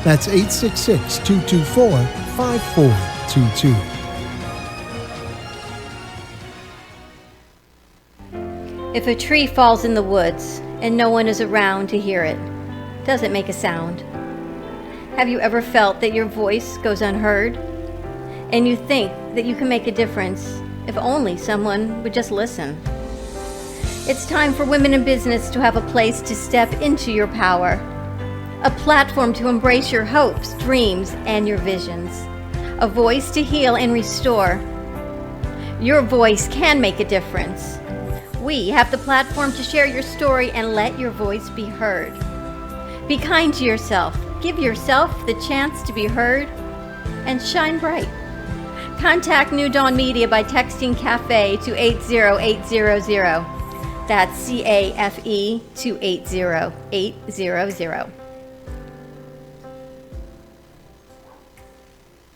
That's 866-224-5422. If a tree falls in the woods and no one is around to hear it, does it make a sound? Have you ever felt that your voice goes unheard? And you think that you can make a difference if only someone would just listen? It's time for women in business to have a place to step into your power, a platform to embrace your hopes, dreams, and your visions, a voice to heal and restore. Your voice can make a difference. We have the platform to share your story and let your voice be heard. Be kind to yourself. Give yourself the chance to be heard and shine bright. Contact New Dawn Media by texting CAFE to 80800. That's CAFE to 80800.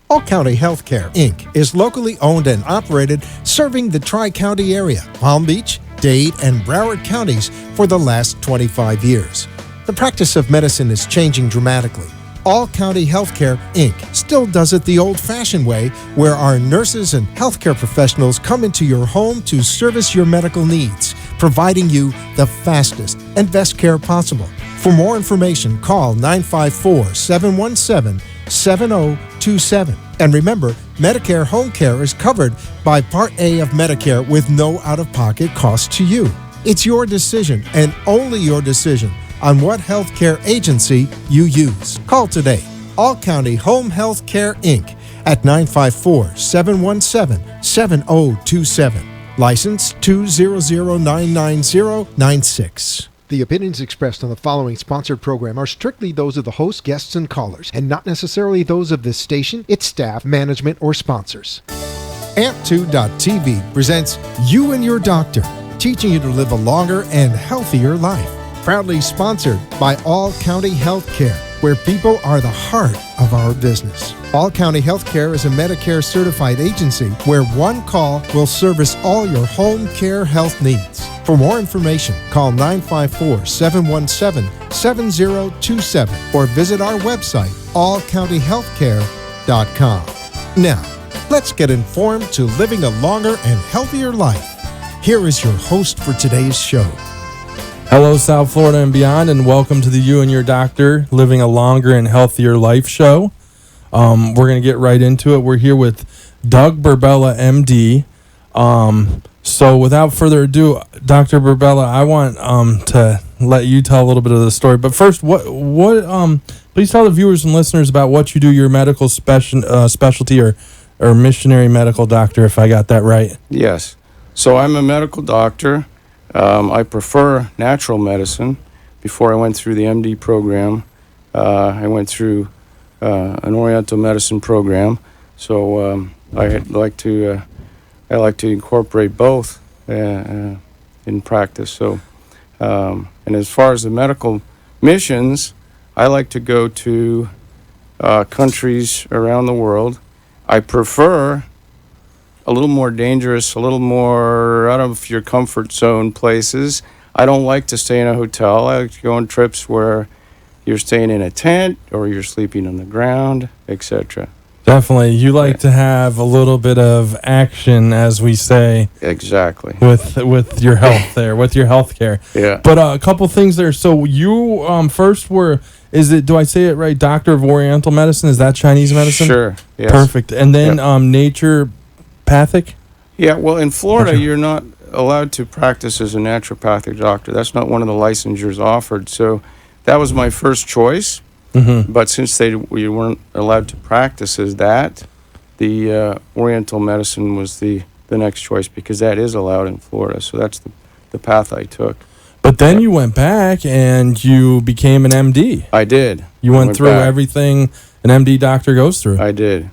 All County Healthcare, Inc. is locally owned and operated, serving the Tri-County area, Palm Beach, Dade, and Broward counties for the last 25 years. The practice of medicine is changing dramatically. All County Healthcare, Inc. still does it the old-fashioned way, where our nurses and healthcare professionals come into your home to service your medical needs, providing you the fastest and best care possible. For more information, call 954-717-7027. And remember, Medicare Home Care is covered by Part A of Medicare with no out-of-pocket cost to you. It's your decision, and only your decision, on what healthcare agency you use. Call today. All County Home Health Care, Inc. at 954-717-7027. License 200999096. The opinions expressed on the following sponsored program are strictly those of the host, guests, and callers, and not necessarily those of this station, its staff, management, or sponsors. Amp2.tv presents You and Your Doctor, teaching you to live a longer and healthier life. Proudly sponsored by All County Healthcare, where people are the heart of our business. All County Healthcare is a Medicare certified agency where one call will service all your home care health needs. For more information, call 954-717-7027 or visit our website, allcountyhealthcare.com. Now, let's get informed to living a longer and healthier life. Here is your host for today's show. Hello, South Florida and beyond, and welcome to the You and Your Doctor Living a Longer and Healthier Life show. We're going to get right into it. We're here with Doug Burbella, MD. So without further ado, Dr. Burbella, I want to let you tell a little bit of the story. But first, please tell the viewers and listeners about what you do, your medical specialty or missionary medical doctor, if I got that right. Yes. So I'm a medical doctor. I prefer natural medicine. Before I went through the MD program, I went through an Oriental medicine program. So I like to incorporate both in practice. So, and as far as the medical missions, I like to go to countries around the world. I prefer a little more dangerous, a little more out of your comfort zone places. I don't like to stay in a hotel. I like to go on trips where you're staying in a tent or you're sleeping on the ground, etc. Definitely. You like to have a little bit of action, as we say. Exactly. With your health there, with your health care. Yeah. But a couple things there. So you first were, do I say it right, Doctor of Oriental Medicine? Is that Chinese medicine? Sure. Yes. Perfect. And then naturopathic? Yeah, well, in Florida, you're not allowed to practice as a naturopathic doctor. That's not one of the licensures offered. So that was my first choice. Mm-hmm. But since we weren't allowed to practice as that, the Oriental medicine was the next choice, because that is allowed in Florida. So that's the path I took. But then you went back and you became an MD. I did. You went through everything an MD doctor goes through. I did.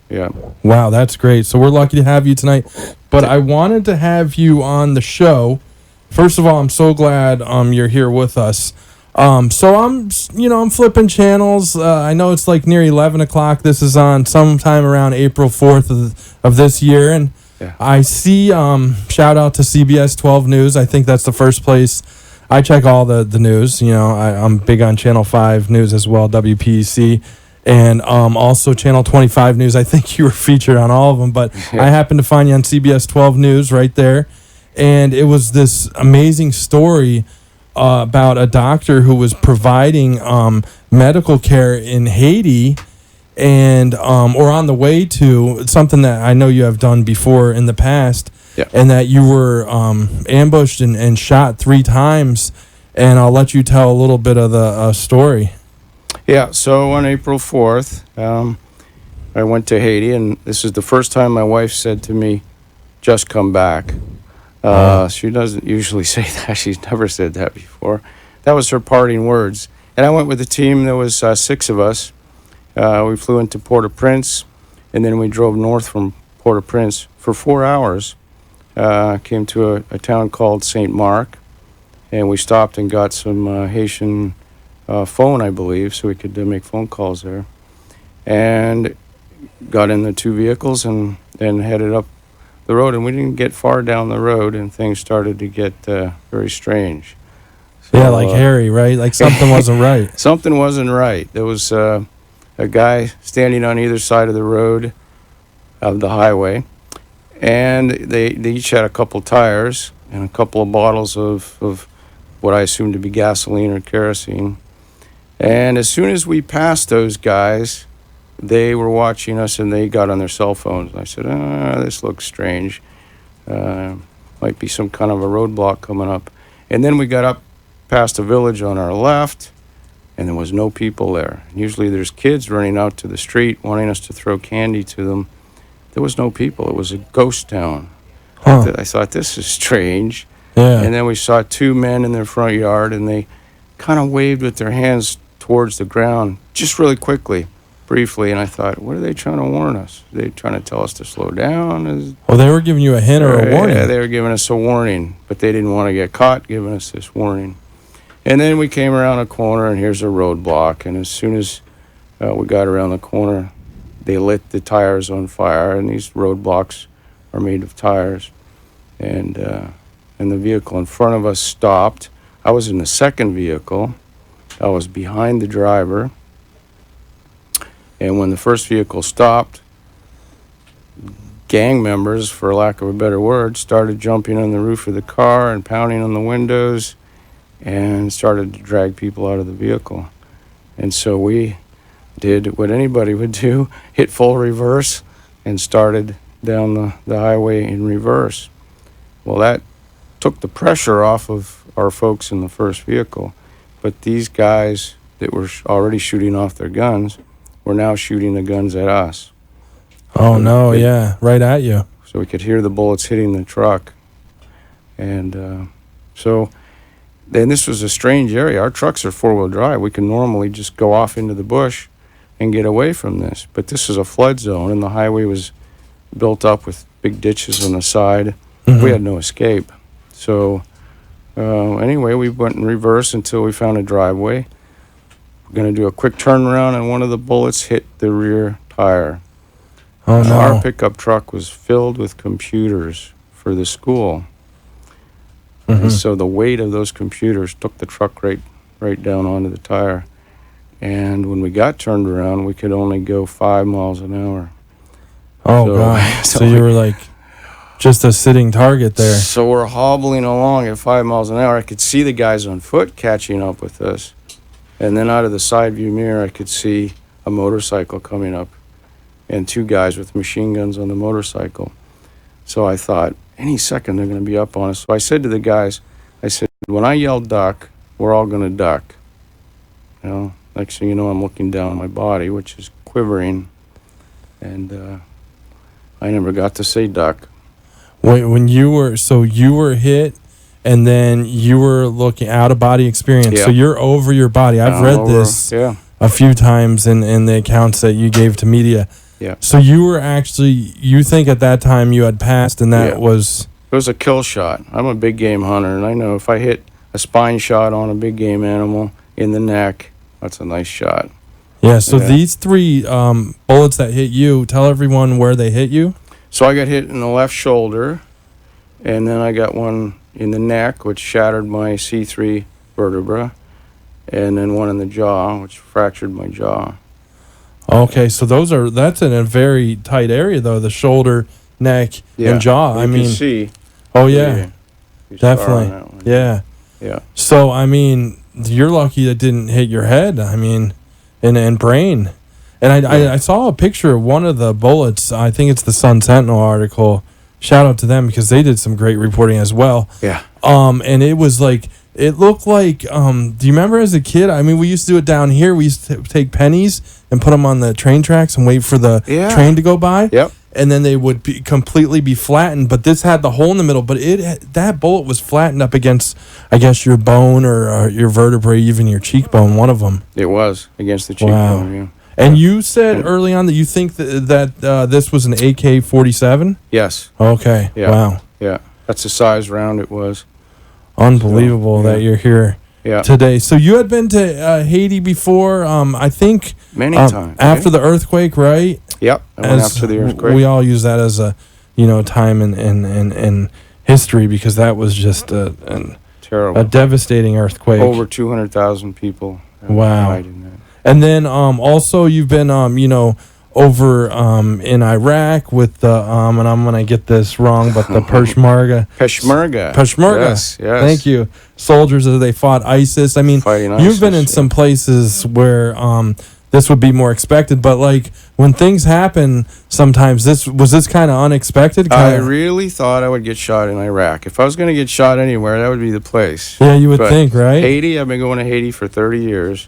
Yeah. Wow, that's great. So we're lucky to have you tonight. But I wanted to have you on the show. First of all, I'm so glad you're here with us. So I'm flipping channels. I know it's like near 11 o'clock. This is on sometime around April 4th of this year. And yeah. I see, shout out to CBS 12 News. I think that's the first place I check all the news. I'm big on Channel 5 News as well, WPEC. and also Channel 25 News. I think you were featured on all of them, but I happened to find you on CBS 12 News right there. And it was this amazing story about a doctor who was providing medical care in Haiti, and or on the way to, something that I know you have done before in the past, and that you were ambushed and shot 3 times. And I'll let you tell a little bit of the story. Yeah, so on April 4th, I went to Haiti, and this is the first time my wife said to me, "Just come back." She doesn't usually say that. She's never said that before. That was her parting words. And I went with a team. There was 6 of us. We flew into Port-au-Prince, and then we drove north from Port-au-Prince for 4 hours. Came to a town called St. Marc, and we stopped and got some Haitian phone, I believe, so we could make phone calls there. And got in the 2 vehicles and headed up the road. And we didn't get far down the road, and things started to get very strange. So, yeah, like Harry, right? Like something wasn't right. Something wasn't right. There was a guy standing on either side of the road of the highway, and they each had a couple tires and a couple of bottles of what I assumed to be gasoline or kerosene. And as soon as we passed those guys, they were watching us, and they got on their cell phones. I said, this looks strange. Might be some kind of a roadblock coming up. And then we got up past a village on our left, and there was no people there. Usually there's kids running out to the street wanting us to throw candy to them. There was no people. It was a ghost town. Huh. I thought, this is strange. Yeah. And then we saw 2 men in their front yard, and they kind of waved with their hands towards the ground just really quickly, briefly. And I thought, what are they trying to warn us? Are they trying to tell us to slow down? Well, they were giving you a hint or a warning. Yeah, they were giving us a warning, but they didn't want to get caught giving us this warning. And then we came around a corner, and here's a roadblock. And as soon as we got around the corner, they lit the tires on fire. And these roadblocks are made of tires. And the vehicle in front of us stopped. I was in the second vehicle. I was behind the driver. And when the first vehicle stopped, gang members, for lack of a better word, started jumping on the roof of the car and pounding on the windows and started to drag people out of the vehicle. And so we did what anybody would do, hit full reverse, and started down the highway in reverse. Well, that took the pressure off of our folks in the first vehicle. But these guys that were already shooting off their guns were now shooting the guns at us. Oh, no, yeah, right at you. So we could hear the bullets hitting the truck. And so then this was a strange area. Our trucks are 4-wheel drive. We can normally just go off into the bush and get away from this. But this is a flood zone, and the highway was built up with big ditches on the side. Mm-hmm. We had no escape. So anyway, we went in reverse until we found a driveway. We're going to do a quick turnaround, and one of the bullets hit the rear tire. Oh, no. Our pickup truck was filled with computers for the school. Mm-hmm. And so the weight of those computers took the truck right down onto the tire. And when we got turned around, we could only go 5 miles an hour. Oh, God. So you were like just a sitting target there. So we're hobbling along at 5 miles an hour. I could see the guys on foot catching up with us. And then out of the side view mirror, I could see a motorcycle coming up and 2 guys with machine guns on the motorcycle. So I thought, any second they're going to be up on us. So I said to the guys, I said, when I yell duck, we're all going to duck. You know, next thing you know, I'm looking down at my body, which is quivering. And I never got to say duck. Wait, when you were hit, and then you were looking out of body experience. Yeah. So you're over your body. I've read this a few times in the accounts that you gave to media. Yeah. So you were actually, you think at that time you had passed, and that was... It was a kill shot. I'm a big game hunter, and I know if I hit a spine shot on a big game animal in the neck, that's a nice shot. Yeah, so these 3 bullets that hit you, tell everyone where they hit you. So I got hit in the left shoulder, and then I got one in the neck, which shattered my C3 vertebra, and then one in the jaw, which fractured my jaw. Okay, so that's in a very tight area though, the shoulder, neck, and jaw. You I mean, can see. oh yeah, You saw on definitely. that one. Yeah. Yeah. So I mean, you're lucky that didn't hit your head. I mean, and brain. And I saw a picture of one of the bullets. I think it's the Sun Sentinel article. Shout out to them because they did some great reporting as well. Yeah. And it was like, it looked like, do you remember as a kid? I mean, we used to do it down here. We used to take pennies and put them on the train tracks and wait for the train to go by. Yep. And then they would be completely be flattened. But this had the hole in the middle. But that bullet was flattened up against, I guess, your bone or your vertebrae, even your cheekbone, one of them. It was against the cheekbone. Yeah. And you said early on that you think that this was an AK-47? Yes. Okay. Yeah. Wow. Yeah. That's the size round it was. Unbelievable that you're here today. So you had been to Haiti before, I think. Many times. After the earthquake, right? Yep. I went after the earthquake. We all use that as a, time in history because that was just terrible. A devastating earthquake. Over 200,000 people. Wow. Died in that. And then also you've been over in Iraq with the and I'm gonna get this wrong, but the Peshmerga. Yes. Thank you. Soldiers as they fought ISIS. I mean, you've been in some places where this would be more expected, but like when things happen, sometimes was this kind of unexpected. I really thought I would get shot in Iraq. If I was going to get shot anywhere, that would be the place. Yeah, you would think, right? Haiti. I've been going to Haiti for 30 years.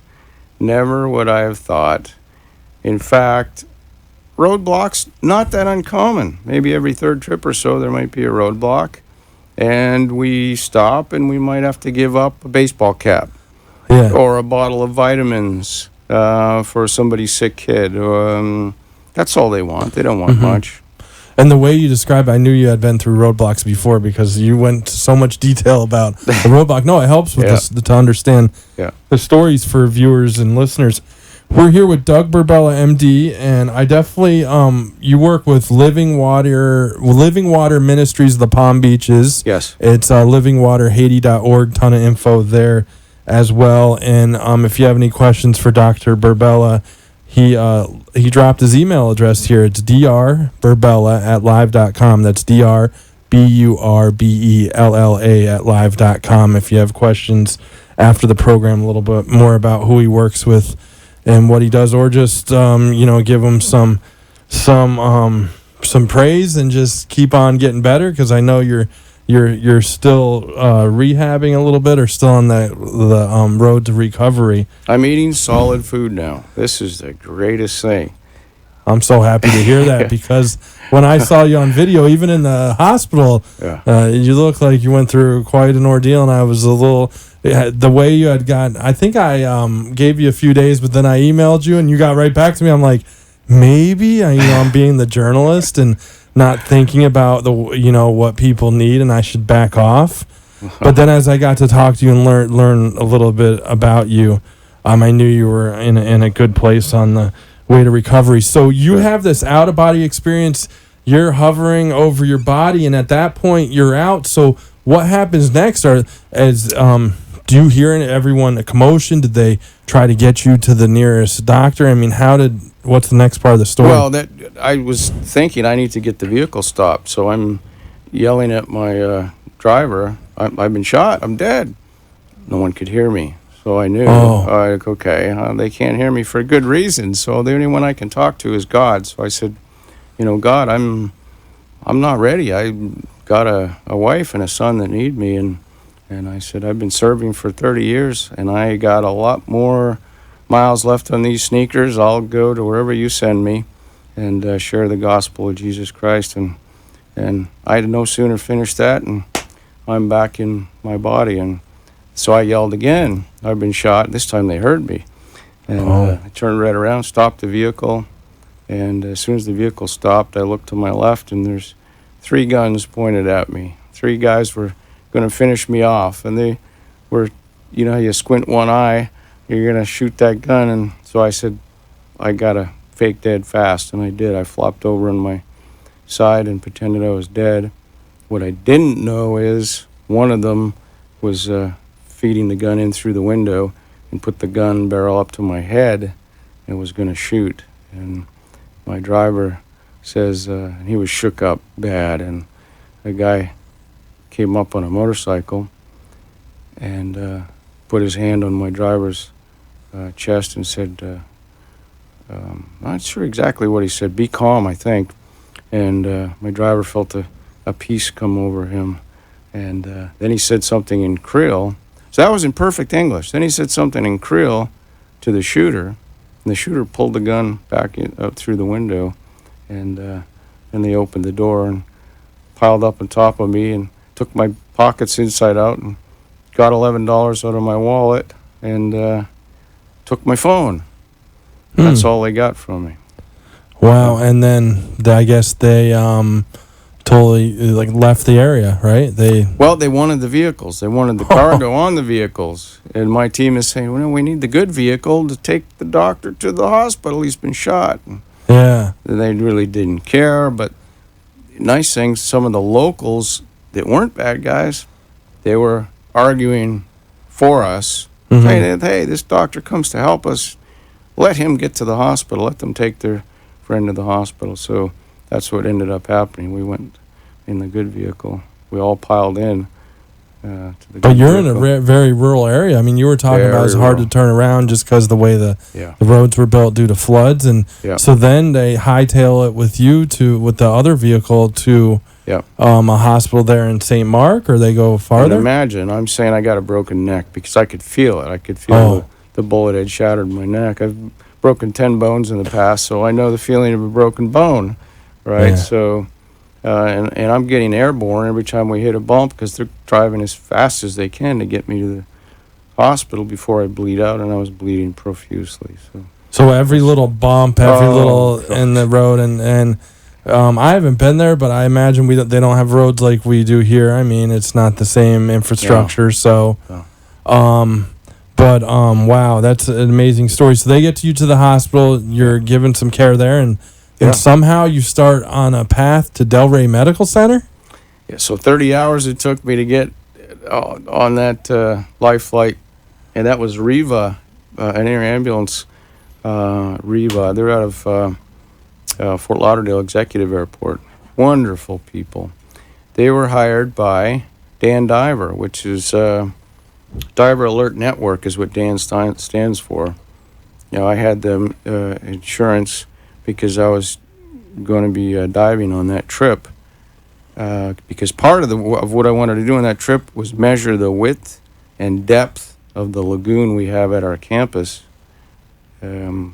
Never would I have thought. In fact, roadblocks, not that uncommon. Maybe every third trip or so there might be a roadblock. And we stop and we might have to give up a baseball cap. Or a bottle of vitamins for somebody's sick kid. That's all they want. They don't want much. And the way you describe it, I knew you had been through roadblocks before because you went to so much detail about the roadblock. No, it helps with this to understand the stories for viewers and listeners. We're here with Doug Burbella, MD, and I definitely you work with Living Water Ministries of the Palm Beaches. Yes. It's livingwaterhaiti.org, ton of info there as well. And if you have any questions for Dr. Burbella, he dropped his email address here. It's drburbella@live.com. That's DRBURBELLA@live.com. If you have questions after the program, a little bit more about who he works with and what he does, or just give him some praise and just keep on getting better, because I know you're still rehabbing a little bit, or still on the road to recovery. I'm eating solid food now. This is the greatest thing. I'm so happy to hear that because when I saw you on video, even in the hospital, you look like you went through quite an ordeal, and I was a little. The way you had gotten, I think I gave you a few days, but then I emailed you and you got right back to me. I'm like, maybe I'm being the journalist and not thinking about what people need, and I should back off. But then as I got to talk to you and learn a little bit about you, I knew you were in a good place on the way to recovery. So you have this out of body experience. You're hovering over your body, and at that point you're out. So what happens next? Do you hear everyone a commotion? Did they try to get you to the nearest doctor? I mean, what's the next part of the story? Well, I was thinking I need to get the vehicle stopped, so I'm yelling at my driver, I've been shot, I'm dead. No one could hear me, so I knew, they can't hear me for a good reason, so the only one I can talk to is God. So I said, God, I'm not ready. I got a wife and a son that need me, and I said, I've been serving for 30 years, and I got a lot more miles left on these sneakers. I'll go to wherever you send me and share the gospel of Jesus Christ. And I had no sooner finished that, and I'm back in my body. And so I yelled again, I've been shot. This time they heard me. And I turned right around, stopped the vehicle. And as soon as the vehicle stopped, I looked to my left, and there's 3 guns pointed at me. 3 guys were going to finish me off, and they were, you squint one eye, you're going to shoot that gun. And so I said, I got to fake dead fast, and I did. I flopped over on my side and pretended I was dead. What I didn't know is one of them was feeding the gun in through the window and put the gun barrel up to my head and was going to shoot. And my driver says he was shook up bad, and a guy came up on a motorcycle and put his hand on my driver's chest and said, not sure exactly what he said, be calm, I think. And my driver felt a peace come over him. And then he said something in Creole. So that was in perfect English. Then he said something in Creole to the shooter. And the shooter pulled the gun back up through the window. And then they opened the door and piled up on top of me and took my pockets inside out and got $11 out of my wallet and took my phone. That's all they got from me. Wow. And then I guess they totally left the area, right? They wanted the vehicles. They wanted the cargo on the vehicles. And my team is saying, well, we need the good vehicle to take the doctor to the hospital. He's been shot. Yeah. They really didn't care. But nice thing, some of the locals that weren't bad guys, they were arguing for us. Mm-hmm. Hey, this doctor comes to help us. Let him get to the hospital. Let them take their friend to the hospital. So that's what ended up happening. We went in the good vehicle. We all piled in to the But good you're vehicle. in a very rural area. I mean, you were talking about it's hard to turn around just because the way the roads were built due to floods. And so then they hightail it with the other vehicle to a hospital there in St. Mark, or they go farther? And imagine, I'm saying I got a broken neck because I could feel it. I could feel the bullet had shattered my neck. I've broken 10 bones in the past, so I know the feeling of a broken bone, right? Yeah. So, and I'm getting airborne every time we hit a bump because they're driving as fast as they can to get me to the hospital before I bleed out, and I was bleeding profusely. So every little bump, in the road, and I haven't been there, but I imagine they don't have roads like we do here. I mean, it's not the same infrastructure, But wow, that's an amazing story. So they get you to the hospital, you're given some care there, and somehow you start on a path to Delray Medical Center? Yeah, so 30 hours it took me to get on that life flight, and that was Riva, an air ambulance, Riva. They're out of Fort Lauderdale Executive Airport. Wonderful people. They were hired by Dan Diver, which is... Diver Alert Network is what Dan stands for. I had the insurance because I was going to be diving on that trip. Because part of what I wanted to do on that trip was measure the width and depth of the lagoon we have at our campus in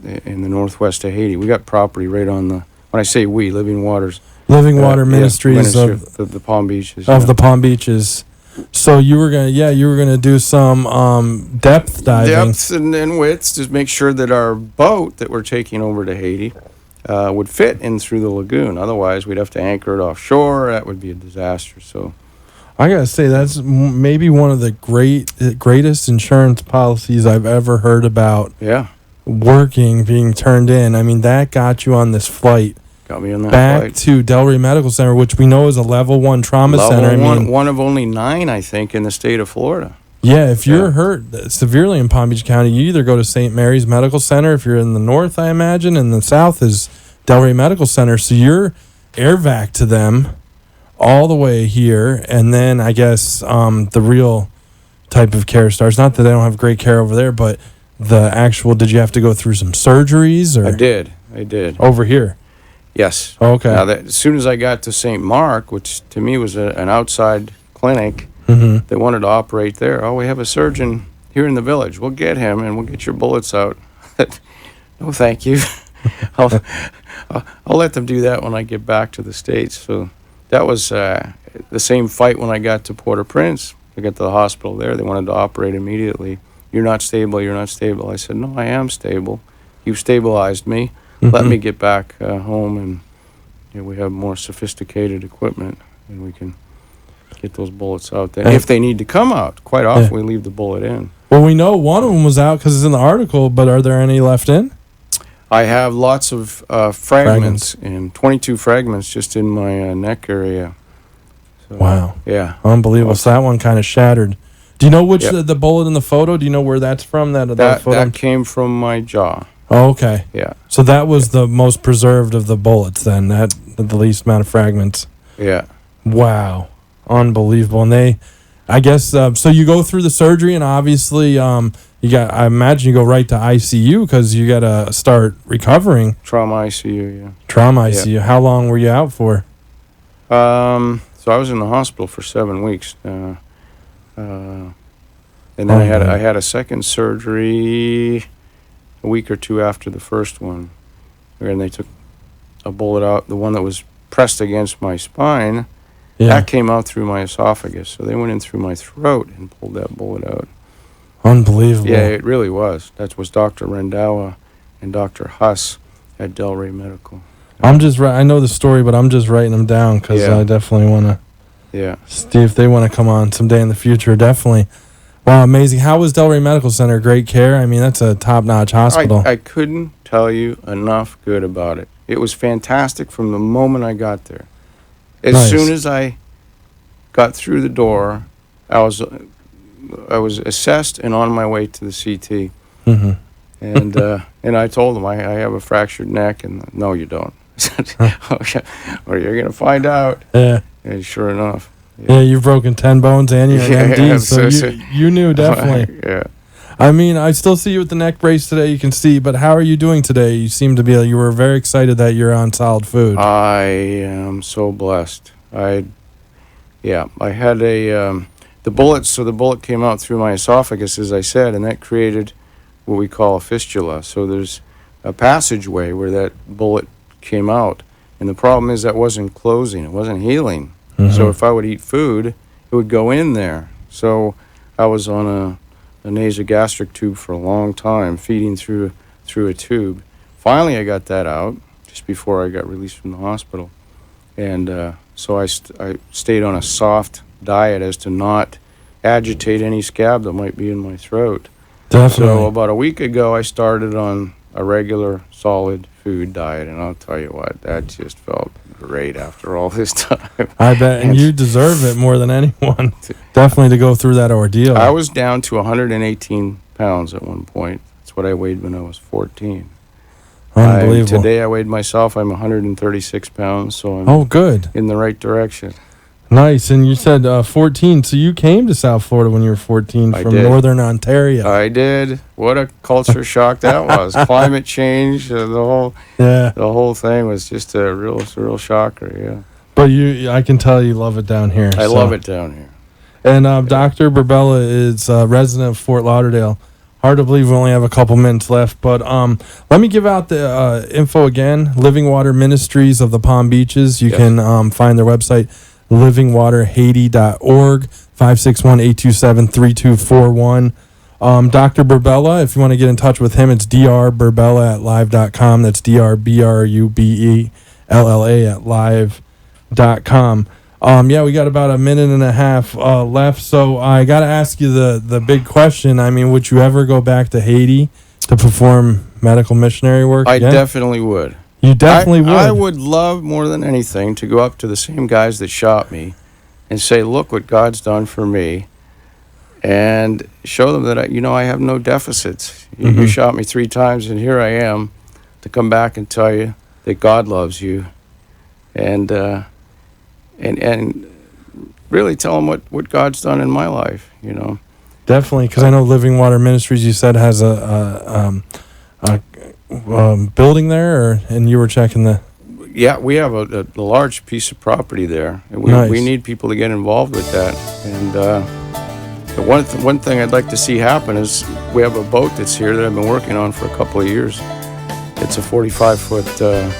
the northwest of Haiti. We got property right on the. When I say we, Living Water Ministries of the Palm Beaches. The Palm Beaches. So you were gonna do some depth diving. Depths and widths to make sure that our boat that we're taking over to Haiti would fit in through the lagoon. Otherwise, we'd have to anchor it offshore. That would be a disaster. So, I gotta say that's maybe one of the greatest insurance policies I've ever heard about. Yeah, being turned in. I mean, that got you on this flight. Got me on that back flight. To Delray Medical Center, which we know is a level 1 trauma center. One of only 9, I think, in the state of Florida. Yeah, if you're hurt severely in Palm Beach County, you either go to St. Mary's Medical Center. If you're in the north, I imagine, and the south is Delray Medical Center. So you're air vac to them all the way here, and then I guess the real type of care starts. Not that they don't have great care over there, but the actual. Did you have to go through some surgeries? Or I did. Over here. Yes. Okay. Now, as soon as I got to St. Mark, which to me was an outside clinic, they wanted to operate there. Oh, we have a surgeon here in the village. We'll get him, and we'll get your bullets out. No, thank you. I'll let them do that when I get back to the States. So that was the same fight when I got to Port-au-Prince. I got to the hospital there. They wanted to operate immediately. You're not stable. You're not stable. I said, no, I am stable. You've stabilized me. Let me get back home, and we have more sophisticated equipment, and we can get those bullets out there. If they need to come out, quite often we leave the bullet in. Well, we know one of them was out because it's in the article, but are there any left in? I have lots of fragments, and 22 fragments just in my neck area. So, wow. Yeah. Unbelievable. So that one kind of shattered. Do you know which the bullet in the photo? Do you know where that's from? That photo? That came from my jaw. Oh, okay. Yeah. So that was the most preserved of the bullets then, that the least amount of fragments. Yeah. Wow. Unbelievable. And I guess, so you go through the surgery and obviously I imagine you go right to ICU because you got to start recovering. Trauma ICU, yeah. Trauma ICU. How long were you out for? So I was in the hospital for 7 weeks. And then I had a second surgery a week or two after the first one. And they took a bullet out, the one that was pressed against my spine. Yeah. That came out through my esophagus. So they went in through my throat and pulled that bullet out. Unbelievable. Yeah, it really was. That was Dr. Rendawa and Dr. Huss at Delray Medical. I know the story, but I'm just writing them down because I definitely want to see if they want to come on someday in the future. Definitely. Wow, amazing. How was Delray Medical Center? Great care? I mean, that's a top-notch hospital. I couldn't tell you enough good about it. It was fantastic from the moment I got there. As soon as I got through the door, I was assessed and on my way to the CT. Mm-hmm. And I told them I have a fractured neck, and no, you don't. Okay. Well, you're gonna find out. Yeah. And sure enough. Yeah, you've broken 10 bones and you're an MD, so you knew definitely. Yeah. I mean, I still see you with the neck brace today. You can see, but how are you doing today? You seem to be. You were very excited that you're on solid food. I am so blessed. I had the bullet. So the bullet came out through my esophagus, as I said, and that created what we call a fistula. So there's a passageway where that bullet came out, and the problem is that wasn't closing. It wasn't healing. Mm-hmm. So if I would eat food, it would go in there. So I was on a nasogastric tube for a long time, feeding through a tube. Finally, I got that out just before I got released from the hospital. And so I stayed on a soft diet as to not agitate any scab that might be in my throat. Definitely. So about a week ago, I started on a regular solid food diet, and I'll tell you what, that just felt great after all this time. I bet, and you deserve it more than anyone. Definitely to go through that ordeal. I was down to 118 pounds at one point. That's what I weighed when I was 14. Unbelievable. Today I weighed myself. I'm 136 pounds, so I'm good. In the right direction. Nice. And you said 14, so you came to South Florida when you were 14 from Northern Ontario. I did. What a culture shock that was. Climate change, the whole thing was just a real shocker, yeah. But I can tell you love it down here. I love it down here. And Dr. Burbella is a resident of Fort Lauderdale. Hard to believe we only have a couple minutes left, but let me give out the info again. Living Water Ministries of the Palm Beaches. You can find their website, livingwaterhaiti.org, 561-827-3241. Dr. Burbella, if you want to get in touch with him, it's drburbella@live.com. That's drburbella@live.com. We got about a minute and a half left, so I got to ask you the big question. I mean, would you ever go back to Haiti to perform medical missionary work again? I definitely would. You definitely would. I would love more than anything to go up to the same guys that shot me and say, look what God's done for me, and show them that I have no deficits. Mm-hmm. You shot me 3 times, and here I am to come back and tell you that God loves you, and really tell them what God's done in my life, Definitely, because I know Living Water Ministries, you said, has a building there, and you were checking the... Yeah, we have a large piece of property there, and we need people to get involved with that. And the one thing I'd like to see happen is we have a boat that's here that I've been working on for a couple of years. It's a 45-foot a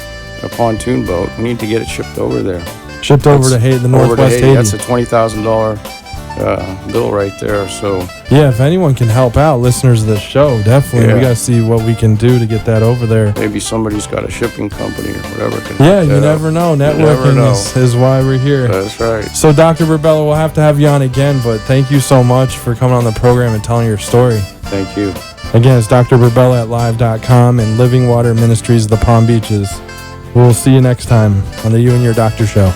pontoon boat. We need to get it shipped over there. Shipped over to Haiti, the Northwest Haiti. That's a $20,000 bill right there. So yeah, if anyone can help out, listeners of the show, definitely we got to see what we can do to get that over there. Maybe somebody's got a shipping company or whatever. You never know. Networking is why we're here. That's right. So Dr. Burbella, we'll have to have you on again, but thank you so much for coming on the program and telling your story. Thank you. Again, it's Dr. Burbella at live.com and Living Water Ministries of the Palm Beaches. We'll see you next time on the You and Your Doctor Show.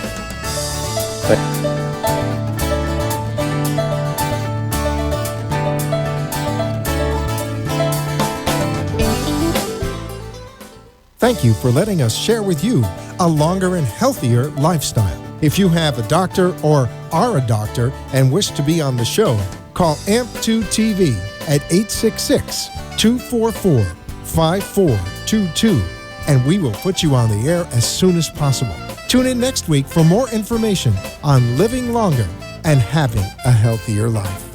Thank you for letting us share with you a longer and healthier lifestyle. If you have a doctor or are a doctor and wish to be on the show, call AMP2 TV at 866-244-5422, and we will put you on the air as soon as possible. Tune in next week for more information on living longer and having a healthier life.